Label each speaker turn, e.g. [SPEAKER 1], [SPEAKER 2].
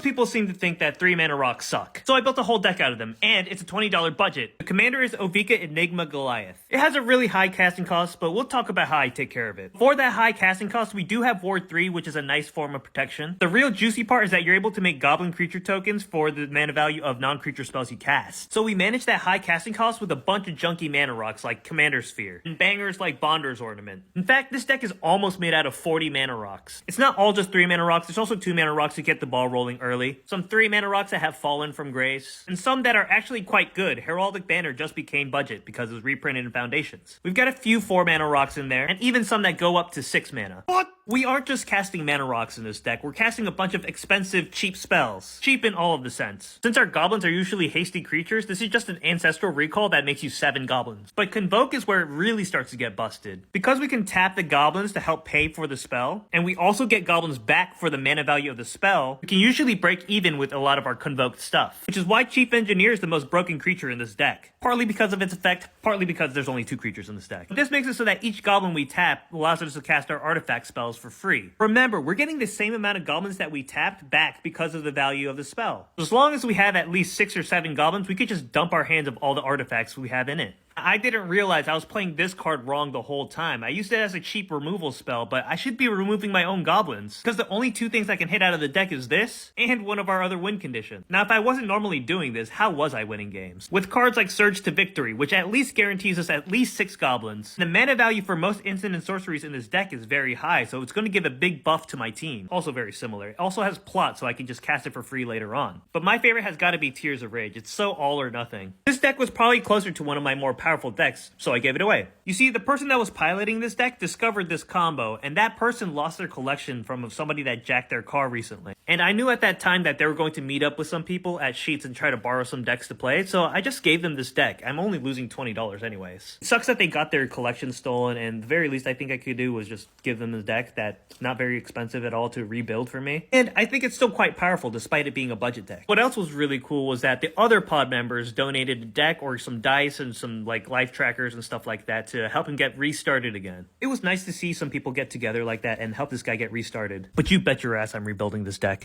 [SPEAKER 1] Most people seem to think that 3 mana rocks suck, so I built a whole deck out of them, and it's a $20 budget. The commander is Ovika Enigma Goliath. It has a really high casting cost, but we'll talk about how I take care of it. For that high casting cost, we do have Ward 3, which is a nice form of protection. The real juicy part is that you're able to make Goblin creature tokens for the mana value of non-creature spells you cast. So we manage that high casting cost with a bunch of junky mana rocks like Commander Sphere, and bangers like Bonder's Ornament. In fact, this deck is almost made out of 40 mana rocks. It's not all just 3 mana rocks, there's also 2 mana rocks to get the ball rolling early, some 3 mana rocks that have fallen from grace, and some that are actually quite good. Heraldic Banner just became budget because it was reprinted in Foundations. We've got a few 4 mana rocks in there, and even some that go up to 6 mana. What? We aren't just casting mana rocks in this deck, we're casting a bunch of expensive, cheap spells. Cheap in all of the sense. Since our goblins are usually hasty creatures, this is just an ancestral recall that makes you 7 goblins. But convoke is where it really starts to get busted. Because we can tap the goblins to help pay for the spell, and we also get goblins back for the mana value of the spell, we can usually break even with a lot of our convoked stuff. Which is why Chief Engineer is the most broken creature in this deck. Partly because of its effect, partly because there's only 2 creatures in this deck. But this makes it so that each goblin we tap allows us to cast our artifact spells for free. Remember, we're getting the same amount of goblins that we tapped back because of the value of the spell. As long as we have at least 6 or 7 goblins, we could just dump our hands of all the artifacts we have in it. I didn't realize I was playing this card wrong the whole time. I used it as a cheap removal spell, but I should be removing my own goblins, because the only 2 things I can hit out of the deck is this, and one of our other win conditions. Now, if I wasn't normally doing this, how was I winning games? With cards like Surge to Victory, which at least guarantees us at least 6 goblins, the mana value for most instant and sorceries in this deck is very high, so it's going to give a big buff to my team. Also very similar. It also has Plot, so I can just cast it for free later on. But my favorite has got to be Tears of Rage. It's so all or nothing. This deck was probably closer to one of my more powerful decks, so I gave it away. You see, the person that was piloting this deck discovered this combo, and that person lost their collection from somebody that jacked their car recently. And I knew at that time that they were going to meet up with some people at Sheets and try to borrow some decks to play, so I just gave them this deck. I'm only losing $20 anyways. It sucks that they got their collection stolen, and the very least I think I could do was just give them the deck that's not very expensive at all to rebuild for me. And I think it's still quite powerful despite it being a budget deck. What else was really cool was that the other pod members donated a deck or some dice and some like life trackers and stuff like that to help him get restarted again. It was nice to see some people get together like that and help this guy get restarted. But you bet your ass I'm rebuilding this deck.